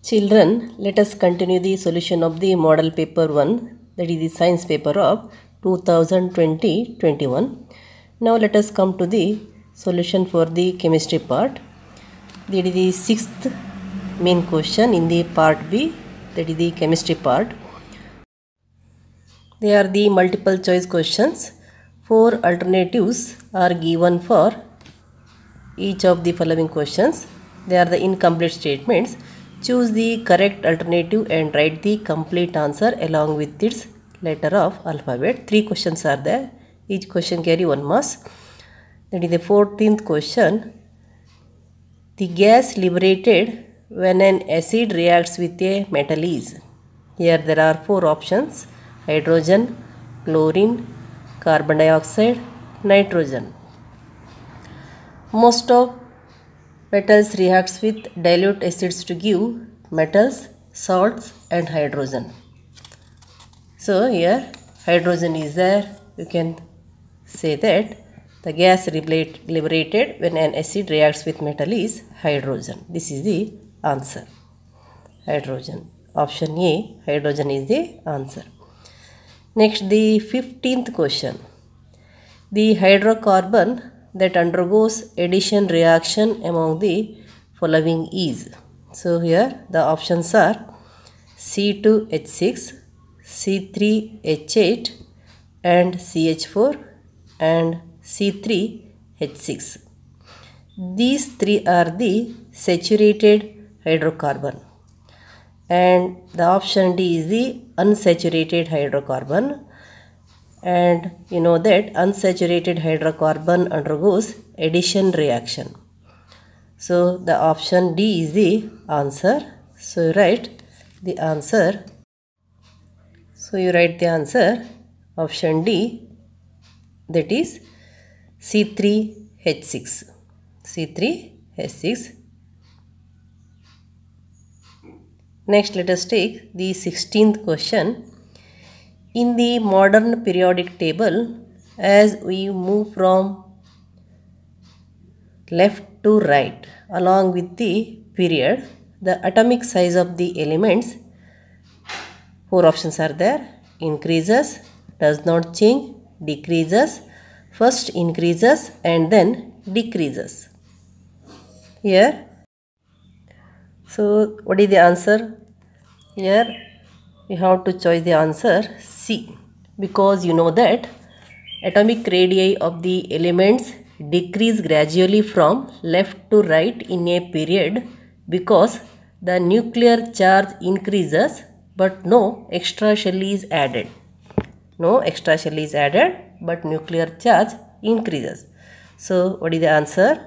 Children, let us continue the solution of the model paper 1, that is the science paper of 2020-21. Now let us come to the solution for the chemistry part. That is the sixth main question in the part B, that is the chemistry part. They are the multiple choice questions. 4 alternatives are given for each of the following questions. They are the incomplete statements. Choose the correct alternative and write the complete answer along with its letter of alphabet. 3 questions are there. Each question carry 1 marks. That is the 14th question. The gas liberated when an acid reacts with a metal is. Here there are 4 options: hydrogen, chlorine, carbon dioxide, nitrogen. Most of metals reacts with dilute acids to give metals, salts and hydrogen. So here hydrogen is there. You can say that the gas liberated when an acid reacts with metal is hydrogen. This is the answer. Hydrogen. Option A, hydrogen is the answer. Next, the 15th question. The hydrocarbon that undergoes addition reaction among the following is. So here the options are C2H6, C3H8 and CH4 and C3H6. These 3 are the saturated hydrocarbon, and the option D is the unsaturated hydrocarbon. And you know that unsaturated hydrocarbon undergoes addition reaction. So the option D is the answer. So you write the answer. Option D, that is C3H6. C3H6. Next, let us take the 16th question. In the modern periodic table, as we move from left to right along with the period, the atomic size of the elements, 4 options are there: increases, does not change, decreases, first increases and then decreases. Here, so what is the answer? Here you have to choose the answer C, because you know that atomic radii of the elements decrease gradually from left to right in a period because the nuclear charge increases but no extra shell is added. But nuclear charge increases. So what is the answer?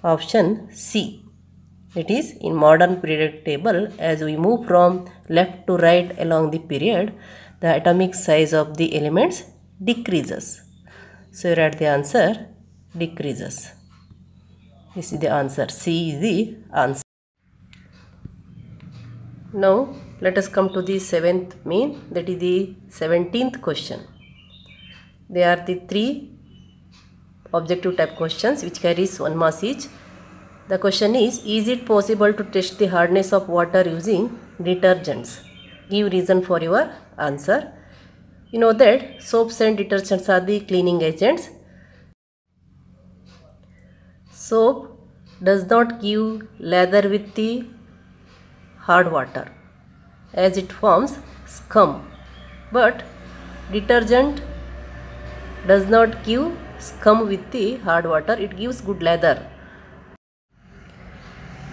Option C. It is in modern periodic table, as we move from left to right along the period, the atomic size of the elements decreases. So you write the answer decreases. This is the answer. C is the answer. Now let us come to the 7th main, that is the 17th question. They are the 3 objective type questions which carries 1 mark each. The question is it possible to test the hardness of water using detergents? Give reason for your answer. You know that soaps and detergents are the cleaning agents. Soap does not give lather with the hard water, as it forms scum. But detergent does not give scum with the hard water, it gives good lather.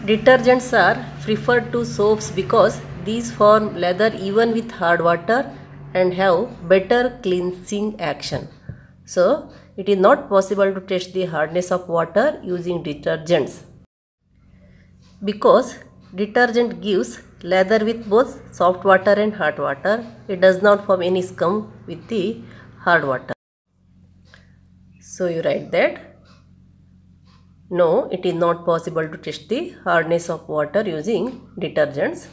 Detergents are preferred to soaps because these form lather even with hard water and have better cleansing action. So it is not possible to test the hardness of water using detergents, because detergent gives lather with both soft water and hard water. It does not form any scum with the hard water. So you write that no, it is not possible to test the hardness of water using detergents,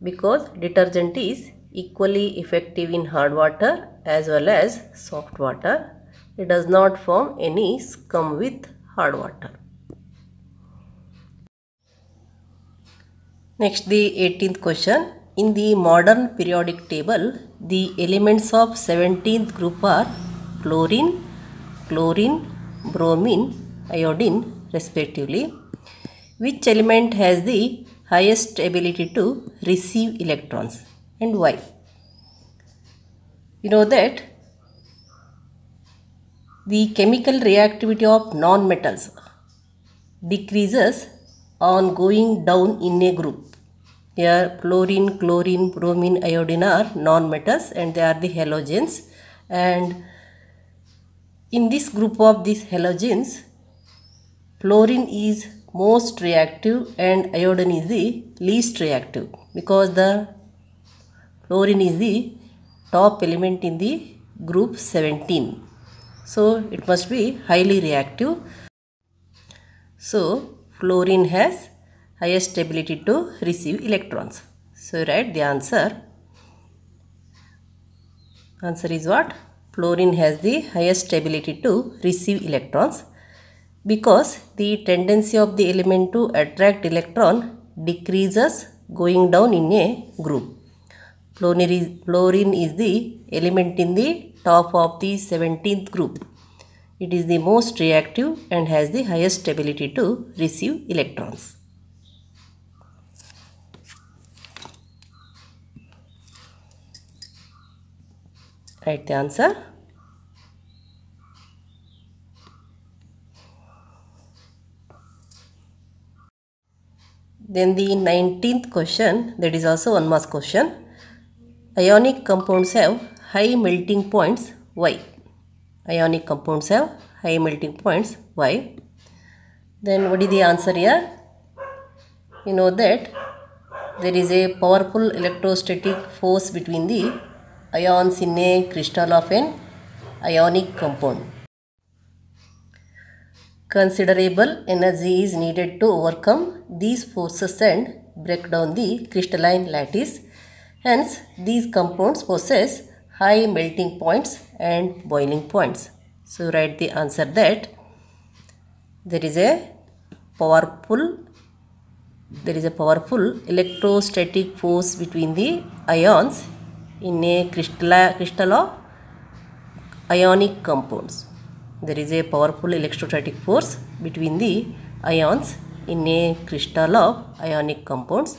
because detergent is equally effective in hard water as well as soft water. It does not form any scum with hard water. Next, the 18th question. In the modern periodic table, the elements of 17th group are chlorine, chlorine, bromine, iodine respectively. Which element has the highest ability to receive electrons and why? You know that the chemical reactivity of non-metals decreases on going down in a group. Here chlorine, chlorine, bromine, iodine are non-metals and they are the halogens, and in this group of these halogens, chlorine is most reactive and iodine is the least reactive, because the chlorine is the top element in the group 17. So it must be highly reactive. So chlorine has highest ability to receive electrons. So write the answer. Answer is what? Chlorine has the highest ability to receive electrons, because the tendency of the element to attract electron decreases going down in a group. Chlorine is the element in the top of the 17th group. It is the most reactive and has the highest ability to receive electrons. Write the answer. Then the 19th question, that is also 1 mark question. Ionic compounds have high melting points. Why? Ionic compounds have high melting points. Why? Then what is the answer here? You know that there is a powerful electrostatic force between the ions in a crystal of an ionic compound. Considerable energy is needed to overcome these forces and break down the crystalline lattice. Hence, these compounds possess high melting points and boiling points. So, write the answer that there is a powerful electrostatic force between the ions in a crystal of ionic compounds. There is a powerful electrostatic force between the ions in a crystal of ionic compounds.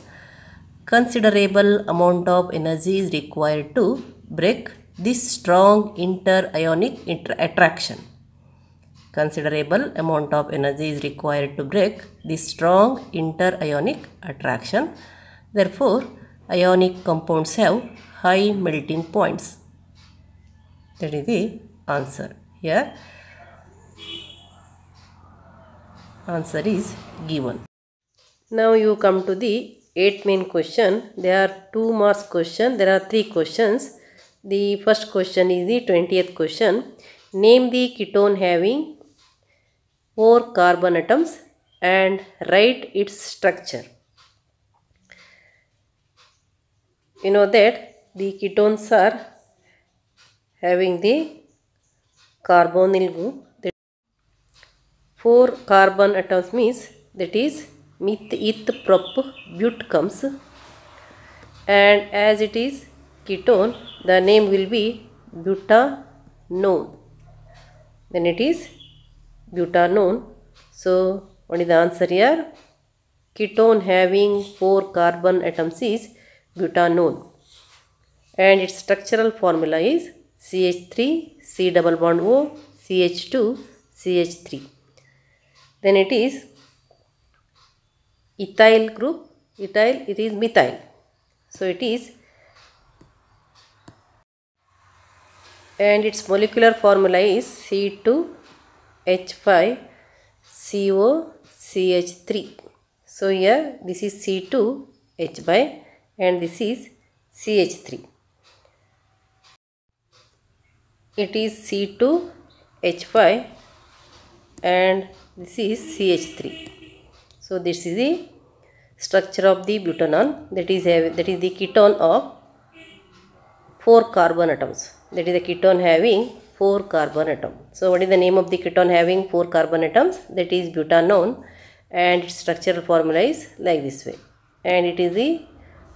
Considerable amount of energy is required to break this strong inter-ionic attraction. Considerable amount of energy is required to break this strong inter-ionic attraction. Therefore, ionic compounds have high melting points. That is the answer. Here, answer is given. Now you come to the 8th main question. There are 2 marks question. There are 3 questions. The first question is the 20th question. Name the ketone having 4 carbon atoms and write its structure. You know that the ketones are having the carbonyl group. 4 carbon atoms means that is meth, eth, prop, but comes, and as it is ketone, the name will be butanone. Then it is butanone. So what is the answer here? Ketone having 4 carbon atoms is butanone, and its structural formula is CH3, C double bond O, CH2, CH3. Then it is ethyl group. Ethyl, it is methyl. So it is, and its molecular formula is C2H5COCH3. So here this is C2H5 and this is CH3. It is C2H5 and this is CH3. So this is the structure of the butanol, that is the ketone of 4 carbon atoms. That is the ketone having 4 carbon atoms. So what is the name of the ketone having 4 carbon atoms? That is butanone, and its structural formula is like this way. and it is the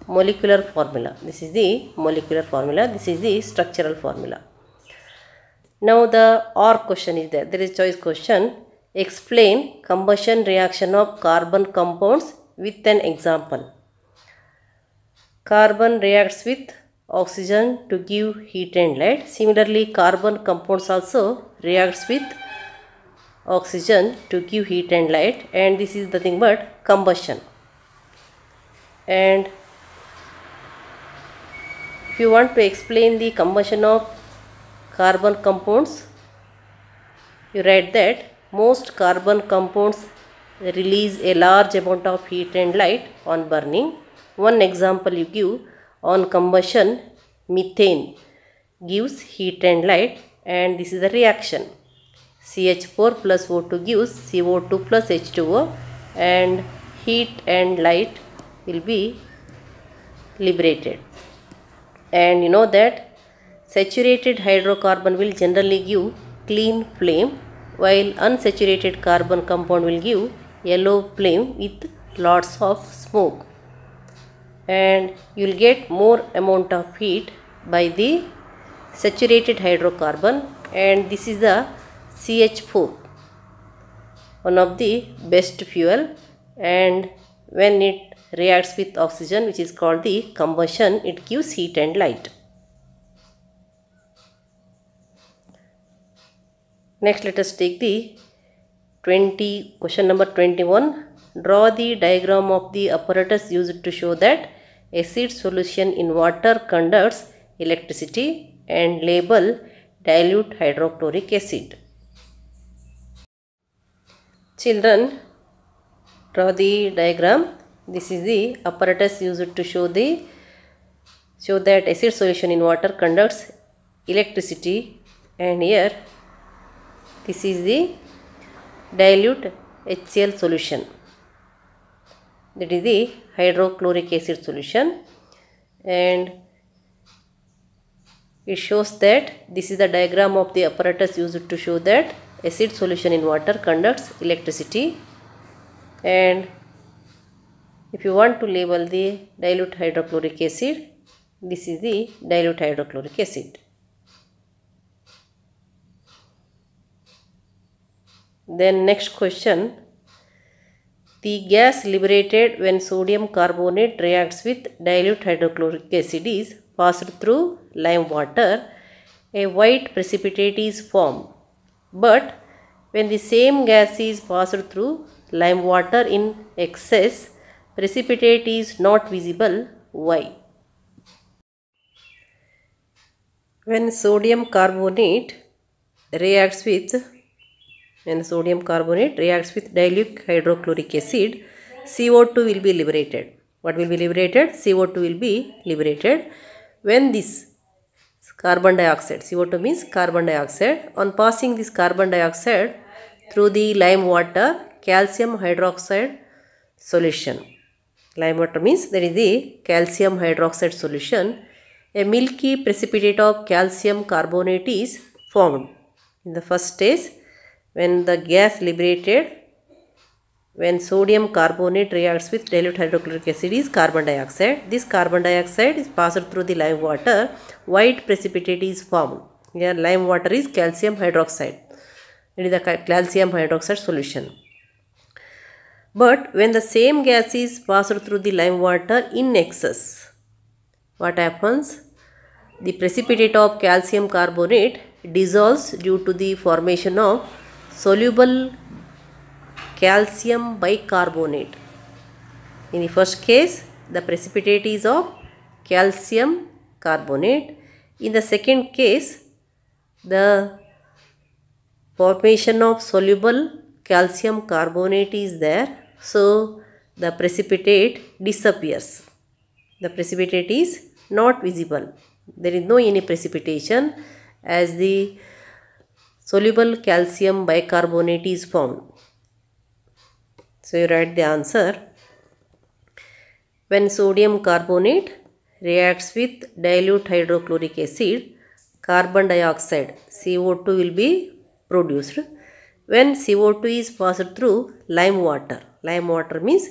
molecular formula. This is the molecular formula. This is the structural formula. Now the OR question is there. There is choice question. Explain combustion reaction of carbon compounds with an example. Carbon reacts with oxygen to give heat and light. Similarly, carbon compounds also reacts with oxygen to give heat and light, and this is nothing but combustion. And if you want to explain the combustion of carbon compounds, you write that most carbon compounds release a large amount of heat and light on burning. One example you give on combustion, methane gives heat and light, and this is the reaction. CH4 plus O2 gives CO2 plus H2O, and heat and light will be liberated. And you know that saturated hydrocarbon will generally give clean flame, while unsaturated carbon compound will give yellow flame with lots of smoke. And you will get more amount of heat by the saturated hydrocarbon, and this is the CH4, one of the best fuel, and when it reacts with oxygen, which is called the combustion, it gives heat and light. Next, let us take the question number 21. Draw the diagram of the apparatus used to show that acid solution in water conducts electricity, and label dilute hydrochloric acid. Children, draw the diagram. This is the apparatus used to show that acid solution in water conducts electricity, and here this is the dilute HCl solution, that is the hydrochloric acid solution, and it shows that this is the diagram of the apparatus used to show that acid solution in water conducts electricity. And if you want to label the dilute hydrochloric acid, this is the dilute hydrochloric acid. Then next question. The gas liberated when sodium carbonate reacts with dilute hydrochloric acid is passed through lime water. A white precipitate is formed. But when the same gas is passed through lime water in excess, precipitate is not visible. Why? When sodium carbonate reacts with dilute hydrochloric acid, CO2 will be liberated. What will be liberated? CO2 will be liberated. When this carbon dioxide, CO2 means carbon dioxide, on passing this carbon dioxide through the lime water, calcium hydroxide solution. Lime water means there is the calcium hydroxide solution. A milky precipitate of calcium carbonate is formed. In the first stage, when the gas liberated, when sodium carbonate reacts with dilute hydrochloric acid is carbon dioxide. This carbon dioxide is passed through the lime water. White precipitate is formed. Here lime water is calcium hydroxide. It is the calcium hydroxide solution. But when the same gas is passed through the lime water in excess, what happens? The precipitate of calcium carbonate dissolves due to the formation of soluble calcium bicarbonate. In the first case, the precipitate is of calcium carbonate. In the second case, the formation of soluble calcium carbonate is there. So, the precipitate disappears. The precipitate is not visible. There is no any precipitation as the soluble calcium bicarbonate is formed. So, you write the answer. When sodium carbonate reacts with dilute hydrochloric acid, carbon dioxide CO2 will be produced. When CO2 is passed through lime water means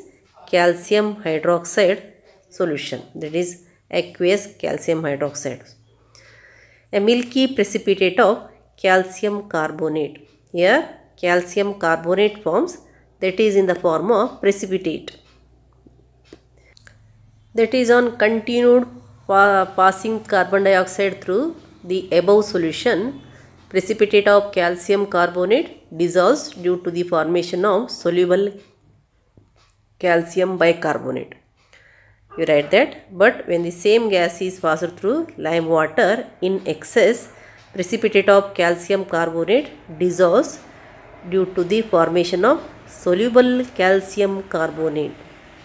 calcium hydroxide solution, that is aqueous calcium hydroxide. A milky precipitate of calcium carbonate. Here calcium carbonate forms, that is in the form of precipitate. That is on continued passing carbon dioxide through the above solution, precipitate of calcium carbonate dissolves due to the formation of soluble calcium bicarbonate. You write that. But when the same gas is passed through lime water in excess, precipitate of calcium carbonate dissolves due to the formation of soluble calcium carbonate.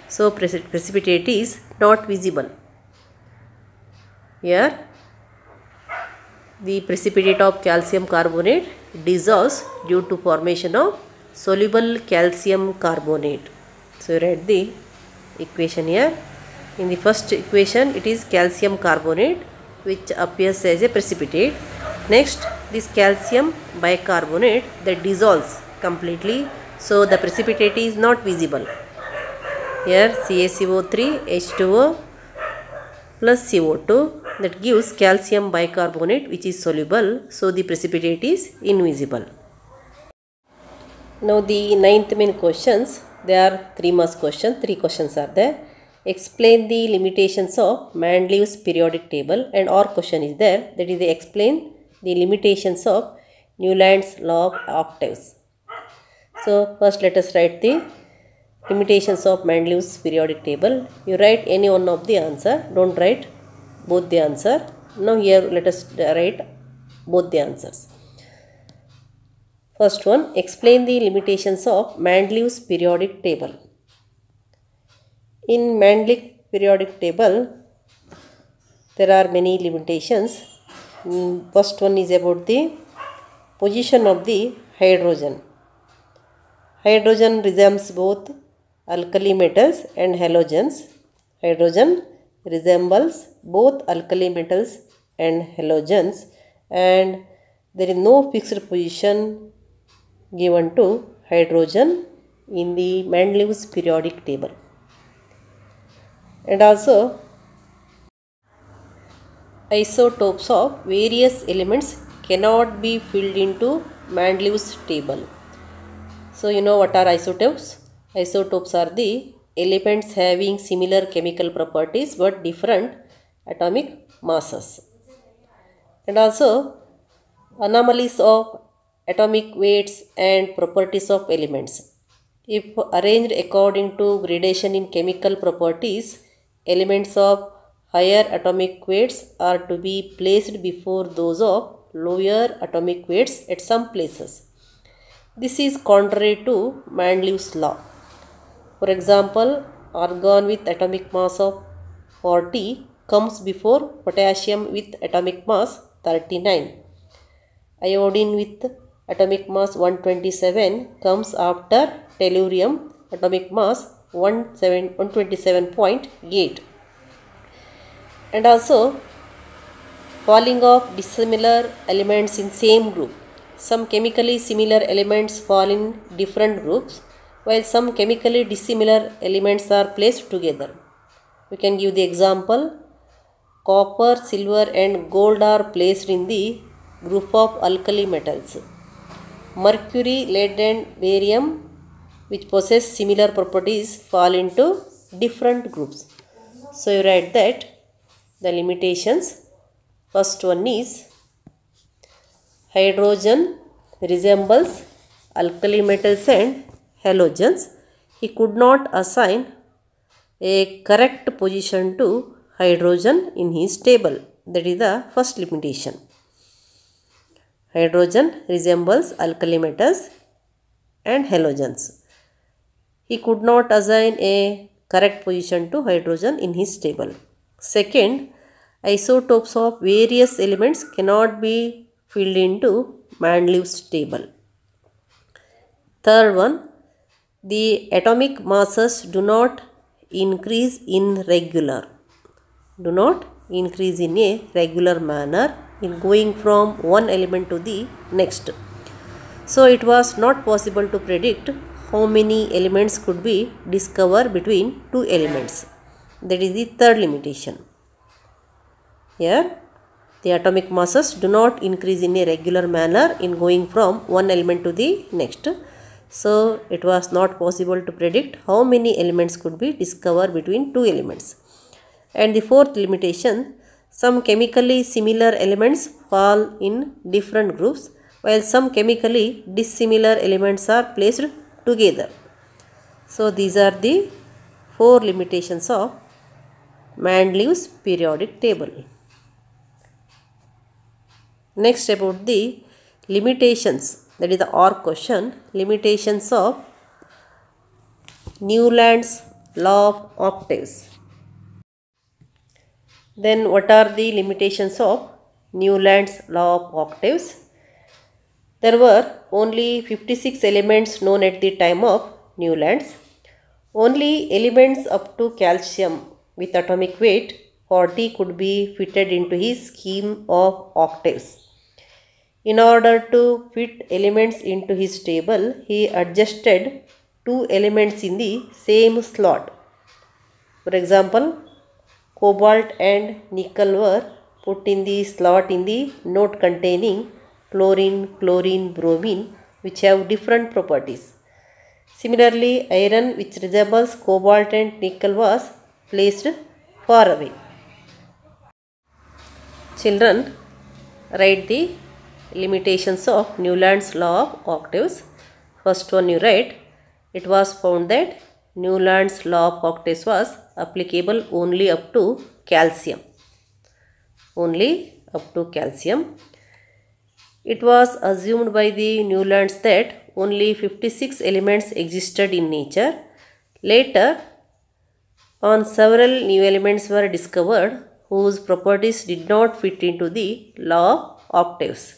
So precipitate is not visible. Here the precipitate of calcium carbonate dissolves due to formation of soluble calcium carbonate. So write the equation here. In the first equation it is calcium carbonate which appears as a precipitate. Next this calcium bicarbonate that dissolves completely, so the precipitate is not visible. Here CaCO3 H2O plus CO2, that gives calcium bicarbonate which is soluble, so the precipitate is invisible. Now the ninth main questions, there are 3 marks questions, 3 questions are there. Explain the limitations of Mendeleev's periodic table, and our question is there, that is they explain the limitations of Newland's law of octaves. So first let us write the limitations of Mendeleev's periodic table. You write any one of the answer, don't write both the answer. Now here let us write both the answers. First one, explain the limitations of Mendeleev's periodic table. In Mendeleev periodic table, there are many limitations. First one is about the position of the hydrogen. Hydrogen resembles both alkali metals and halogens. Hydrogen resembles both alkali metals and halogens, and there is no fixed position given to hydrogen in the Mendeleev's periodic table. And also isotopes of various elements cannot be filled into Mendeleev's table. So you know what are isotopes? Isotopes are the elements having similar chemical properties but different atomic masses. And also anomalies of atomic weights and properties of elements. If arranged according to gradation in chemical properties, elements of higher atomic weights are to be placed before those of lower atomic weights at some places. This is contrary to Mendeleev's law. For example, argon with atomic mass of 40 comes before potassium with atomic mass 39. Iodine with atomic mass 127 comes after tellurium atomic mass 127.8. And also falling of dissimilar elements in same group. Some chemically similar elements fall in different groups, while some chemically dissimilar elements are placed together. We can give the example. Copper, silver and gold are placed in the group of alkali metals. Mercury, lead and barium, which possess similar properties, fall into different groups. So you write that the limitations. First one is hydrogen resembles alkali metals and halogens. He could not assign a correct position to hydrogen in his table. That is the first limitation. Hydrogen resembles alkali metals and halogens. He could not assign a correct position to hydrogen in his table. Second, isotopes of various elements cannot be filled into Mendeleev's table. Third one, the atomic masses do not increase in a regular manner in going from one element to the next. So it was not possible to predict how many elements could be discovered between two elements. That is the third limitation. Here, the atomic masses do not increase in a regular manner in going from one element to the next. So, it was not possible to predict how many elements could be discovered between two elements. And the fourth limitation, some chemically similar elements fall in different groups, while some chemically dissimilar elements are placed together. So, these are the four limitations of Mendeleev's periodic table. Next, about the limitations, that is the OR question, limitations of Newland's law of octaves. Then what are the limitations of Newland's law of octaves? There were only 56 elements known at the time of Newland's. Only elements up to calcium with atomic weight 40 could be fitted into his scheme of octaves. In order to fit elements into his table, he adjusted two elements in the same slot. For example, cobalt and nickel were put in the slot in the note containing chlorine, chlorine, bromine, which have different properties. Similarly, iron, which resembles cobalt and nickel, was placed far away. Children, write the limitations of Newland's law of octaves. First one you write, it was found that Newland's law of octaves was applicable only up to calcium. Only up to calcium. It was assumed by the Newlands that only 56 elements existed in nature. Later on, several new elements were discovered whose properties did not fit into the law of octaves.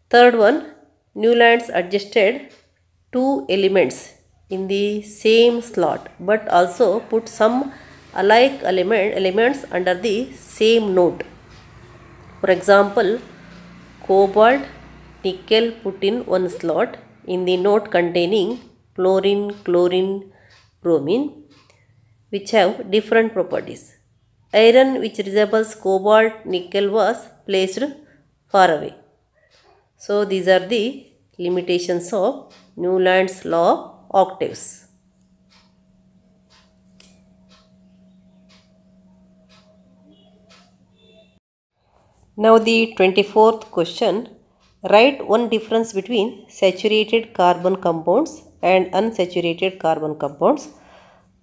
Third one, Newlands adjusted two elements in the same slot but also put some alike elements under the same note. For example, cobalt, nickel put in one slot in the note containing chlorine, chlorine, bromine, which have different properties. Iron, which resembles cobalt, nickel, was placed far away. So, these are the limitations of Newland's law of octaves. Now, the 24th question, write one difference between saturated carbon compounds and unsaturated carbon compounds.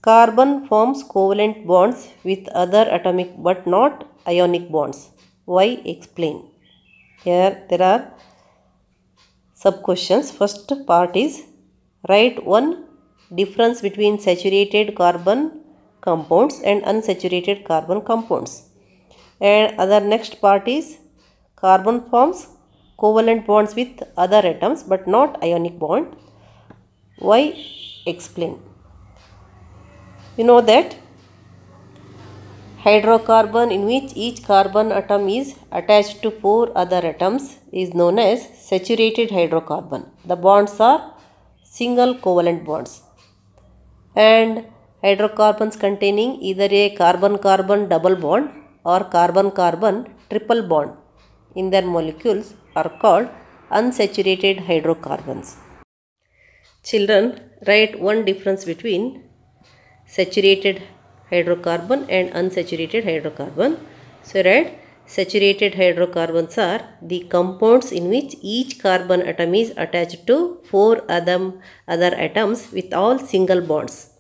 Carbon forms covalent bonds with other atomic but not ionic bonds. Why? Explain. Here there are sub-questions. First part is, write one difference between saturated carbon compounds and unsaturated carbon compounds. And other next part is, carbon forms covalent bonds with other atoms but not ionic bond. Why? Explain. You know that hydrocarbon in which each carbon atom is attached to 4 other atoms is known as saturated hydrocarbon. The bonds are single covalent bonds. And hydrocarbons containing either a carbon-carbon double bond or carbon-carbon triple bond in their molecules are called unsaturated hydrocarbons. Children, write one difference between saturated hydrocarbon and unsaturated hydrocarbon. So, write, saturated hydrocarbons are the compounds in which each carbon atom is attached to 4 other atoms with all single bonds.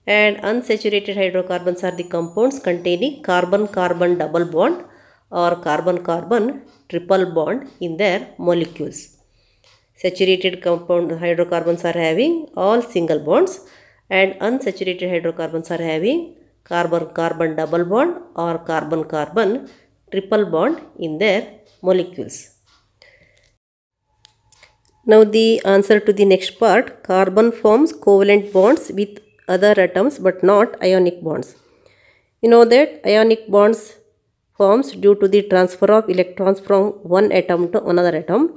And unsaturated hydrocarbons are the compounds containing carbon-carbon double bond or carbon-carbon triple bond in their molecules. Saturated hydrocarbons are having all single bonds, and unsaturated hydrocarbons are having carbon-carbon double bond or carbon-carbon triple bond in their molecules. Now the answer to the next part, carbon forms covalent bonds with other atoms but not ionic bonds. You know that ionic bonds forms due to the transfer of electrons from one atom to another atom.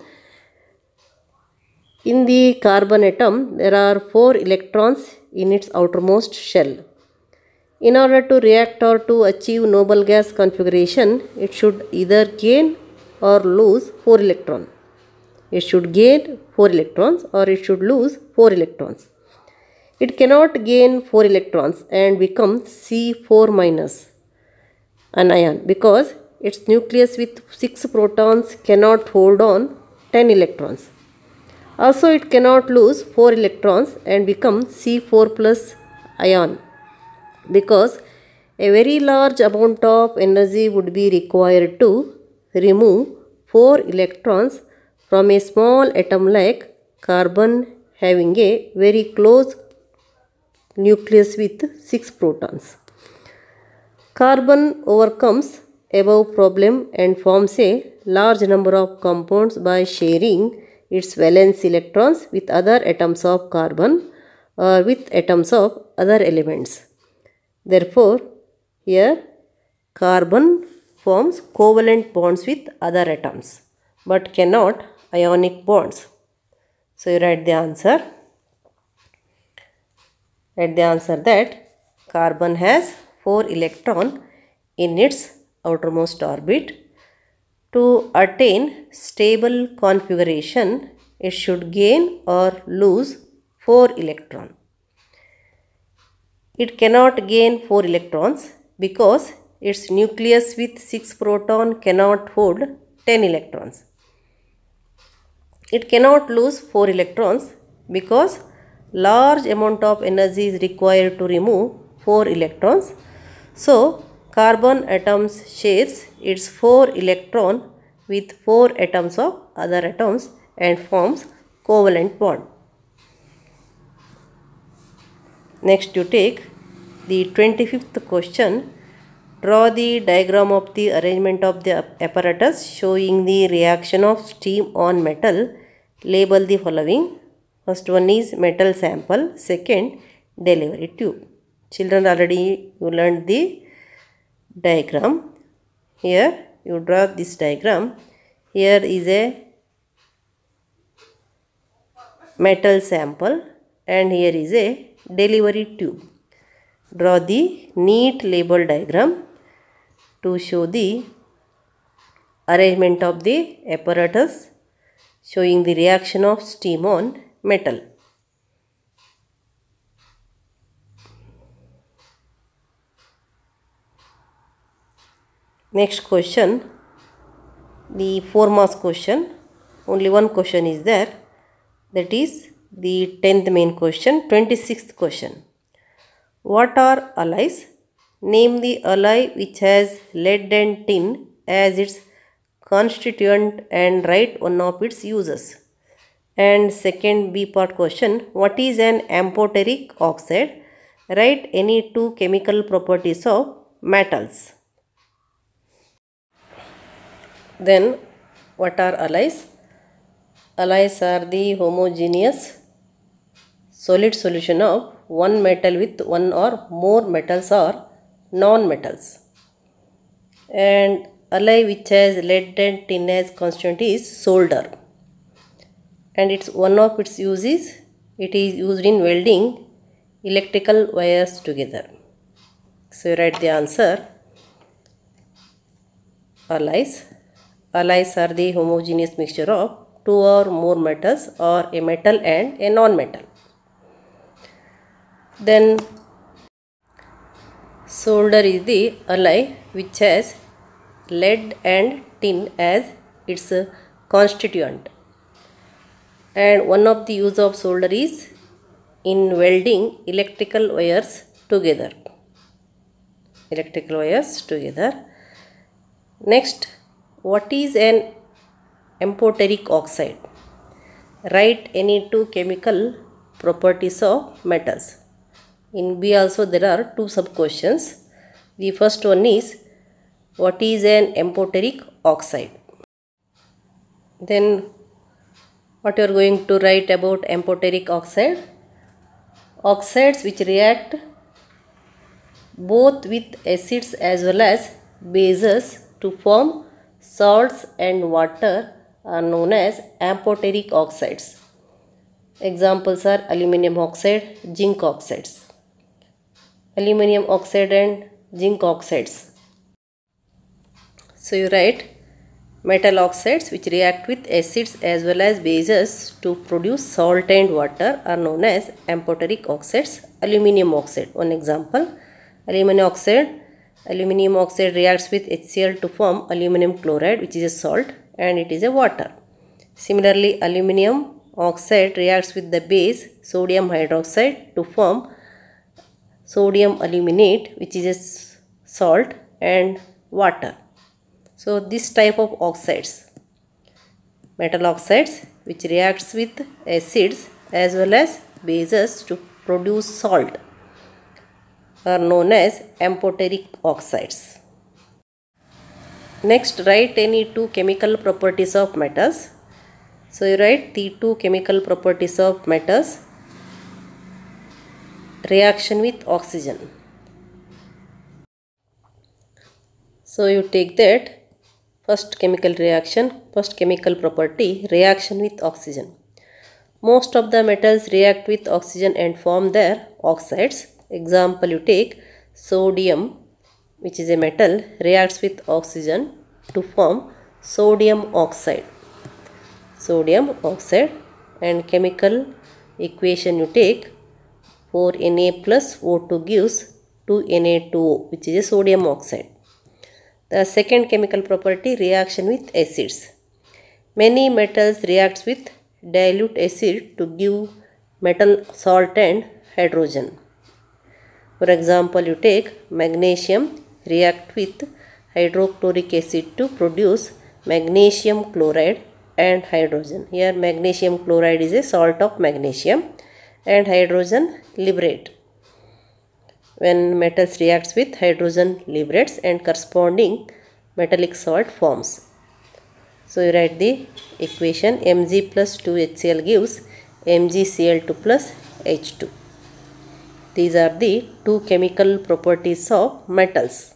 In the carbon atom, there are 4 electrons in its outermost shell. In order to react or to achieve noble gas configuration, it should either gain or lose 4 electrons. It should gain 4 electrons or it should lose 4 electrons. It cannot gain 4 electrons and become C4 minus, an ion, because its nucleus with 6 protons cannot hold on 10 electrons. Also, it cannot lose 4 electrons and become C4 plus ion, because a very large amount of energy would be required to remove 4 electrons from a small atom like carbon having a very close nucleus with 6 protons. Carbon overcomes above problem and forms a large number of compounds by sharing its valence electrons with other atoms of carbon or with atoms of other elements. Therefore, here carbon forms covalent bonds with other atoms but cannot ionic bonds. So, you write the answer. Write the answer that carbon has 4 electrons in its outermost orbit. To attain stable configuration, it should gain or lose 4 electrons. It cannot gain 4 electrons because its nucleus with 6 protons cannot hold 10 electrons. It cannot lose 4 electrons because large amount of energy is required to remove 4 electrons. So, carbon atoms shares its 4 electron with 4 atoms of other atoms and forms covalent bond. Next, you take the 25th question. Draw the diagram of the arrangement of the apparatus showing the reaction of steam on metal. Label the following. First one is metal sample. Second, delivery tube. Children, already you learned the diagram. Here you draw this diagram. Here is a metal sample and here is a delivery tube. Draw the neat label diagram to show the arrangement of the apparatus showing the reaction of steam on metal. Next question, the 4 marks question. Only one question is there, that is the 10th main question. 26th question. What are alloys? Name the alloy which has lead and tin as its constituent and write one of its uses. And second B part question, what is an amphoteric oxide? Write any 2 chemical properties of metals. Then what are alloys? Alloys are the homogeneous solid solution of one metal with one or more metals or non-metals. And alloy which has lead and tin as constant is solder. And it's one of its uses, it is used in welding electrical wires together. So you write the answer. Alloys. Alloys are the homogeneous mixture of 2 or more metals or a metal and a non-metal. Then solder is the alloy which has lead and tin as its constituent. And one of the use of solder is in welding electrical wires together. Next, what is an amphoteric oxide? Write any 2 chemical properties of metals. In B also there are 2 sub questions. The first one is, what is an amphoteric oxide? Then what you are going to write about amphoteric oxide? Oxides which react both with acids as well as bases to form salts and water are known as amphoteric oxides. Examples are aluminum oxide, zinc oxides. Aluminum oxide and zinc oxides. So you write metal oxides which react with acids as well as bases to produce salt and water are known as amphoteric oxides. Aluminum oxide, one example. Aluminum oxide reacts with HCl to form aluminum chloride, which is a salt, and it is a water. Similarly, aluminum oxide reacts with the base sodium hydroxide to form sodium aluminate, which is a salt, and water. So this type of oxides, metal oxides which reacts with acids as well as bases to produce salt, are known as amphoteric oxides. Next, write any two chemical properties of metals. So you write the two chemical properties of metals. Reaction with oxygen. So you take that first chemical property, reaction with oxygen. Most of the metals react with oxygen and form their oxides. Example, you take sodium, which is a metal, reacts with oxygen to form sodium oxide. Sodium oxide. And chemical equation you take 4Na plus O2 gives 2Na2O, which is a sodium oxide. The second chemical property, reaction with acids. Many metals react with dilute acid to give metal salt and hydrogen. For example, you take magnesium, react with hydrochloric acid to produce magnesium chloride and hydrogen. Here magnesium chloride is a salt of magnesium and hydrogen liberate. When metals reacts with hydrogen liberates and corresponding metallic salt forms. So you write the equation Mg plus 2HCl gives MgCl2 plus H2. These are the two chemical properties of metals.